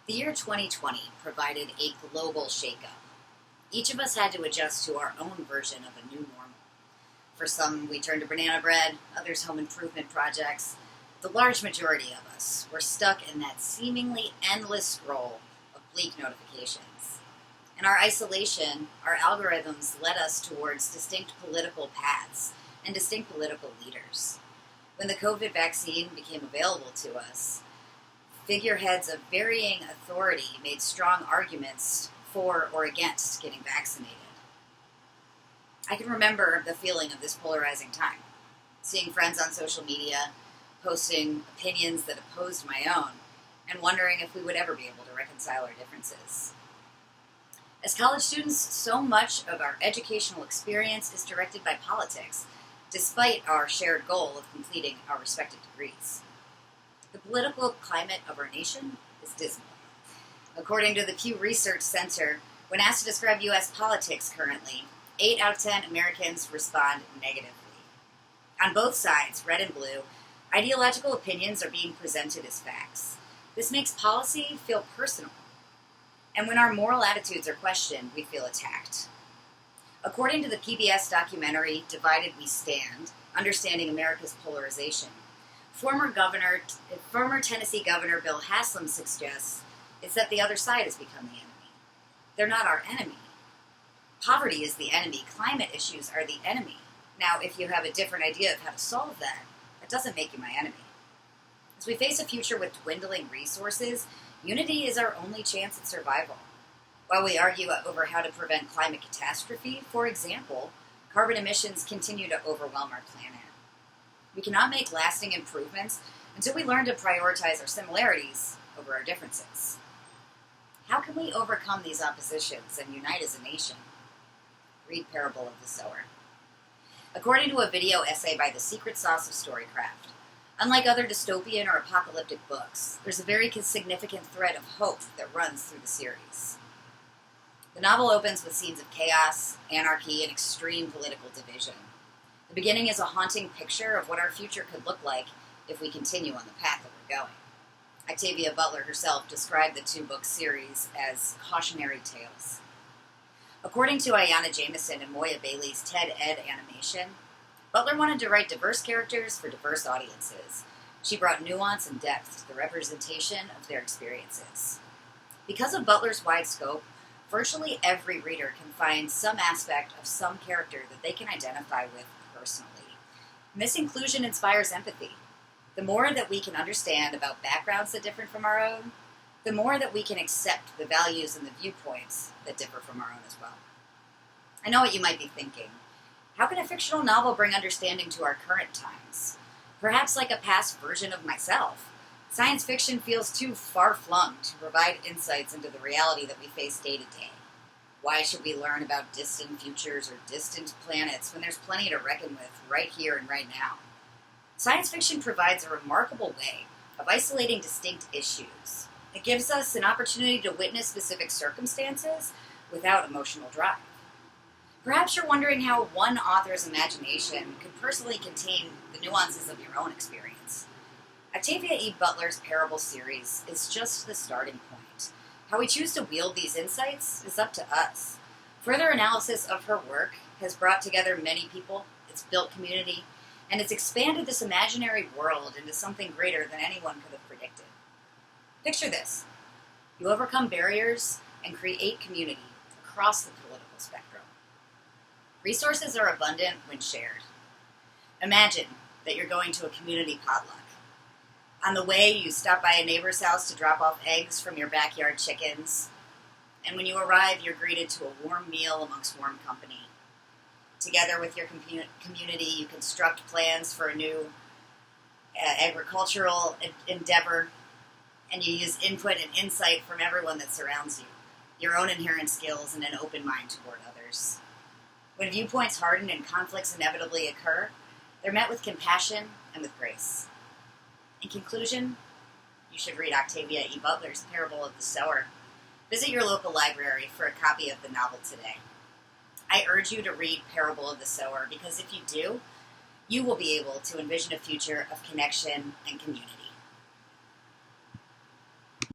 The year 2020 provided a global shakeup. Each of us had to adjust to our own version of a new normal. For some, we turned to banana bread, others home improvement projects. The large majority of us were stuck in that seemingly endless scroll of bleak notifications. In our isolation, our algorithms led us towards distinct political paths and distinct political leaders. When the COVID vaccine became available to us, figureheads of varying authority made strong arguments for or against getting vaccinated. I can remember the feeling of this polarizing time, seeing friends on social media posting opinions that opposed my own, and wondering if we would ever be able to reconcile our differences. As college students, so much of our educational experience is directed by politics, despite our shared goal of completing our respective degrees. The political climate of our nation is dismal. According to the Pew Research Center, when asked to describe U.S. politics currently, 8 out of 10 Americans respond negatively. On both sides, red and blue, ideological opinions are being presented as facts. This makes policy feel personal. And when our moral attitudes are questioned, we feel attacked. According to the PBS documentary Divided We Stand, Understanding America's Polarization, Former Tennessee Governor Bill Haslam suggests it's that the other side has become the enemy. They're not our enemy. Poverty is the enemy. Climate issues are the enemy. Now, if you have a different idea of how to solve that, that doesn't make you my enemy. As we face a future with dwindling resources, unity is our only chance at survival. While we argue over how to prevent climate catastrophe, for example, carbon emissions continue to overwhelm our planet. We cannot make lasting improvements until we learn to prioritize our similarities over our differences. How can we overcome these oppositions and unite as a nation? Read Parable of the Sower. According to a video essay by The Secret Sauce of Storycraft, unlike other dystopian or apocalyptic books, there's a very significant thread of hope that runs through the series. The novel opens with scenes of chaos, anarchy, and extreme political division. The beginning is a haunting picture of what our future could look like if we continue on the path that we're going. Octavia Butler herself described the 2-book series as cautionary tales. According to Ayanna Jameson and Moya Bailey's TED Ed animation, Butler wanted to write diverse characters for diverse audiences. She brought nuance and depth to the representation of their experiences. Because of Butler's wide scope, virtually every reader can find some aspect of some character that they can identify with personally. And this inclusion inspires empathy. The more that we can understand about backgrounds that differ from our own, the more that we can accept the values and the viewpoints that differ from our own as well. I know what you might be thinking. How can a fictional novel bring understanding to our current times? Perhaps like a past version of myself. Science fiction feels too far-flung to provide insights into the reality that we face day to day. Why should we learn about distant futures or distant planets when there's plenty to reckon with right here and right now? Science fiction provides a remarkable way of isolating distinct issues. It gives us an opportunity to witness specific circumstances without emotional drive. Perhaps you're wondering how one author's imagination could personally contain the nuances of your own experience. Octavia E. Butler's Parable series is just the starting point. How we choose to wield these insights is up to us. Further analysis of her work has brought together many people, it's built community, and it's expanded this imaginary world into something greater than anyone could have predicted. Picture this. You overcome barriers and create community across the political spectrum. Resources are abundant when shared. Imagine that you're going to a community potluck. On the way, you stop by a neighbor's house to drop off eggs from your backyard chickens. And when you arrive, you're greeted to a warm meal amongst warm company. Together with your community, you construct plans for a new agricultural endeavor, and you use input and insight from everyone that surrounds you, your own inherent skills, and an open mind toward others. When viewpoints harden and conflicts inevitably occur, they're met with compassion and with grace. In conclusion, you should read Octavia E. Butler's Parable of the Sower. Visit your local library for a copy of the novel today. I urge you to read Parable of the Sower because if you do, you will be able to envision a future of connection and community.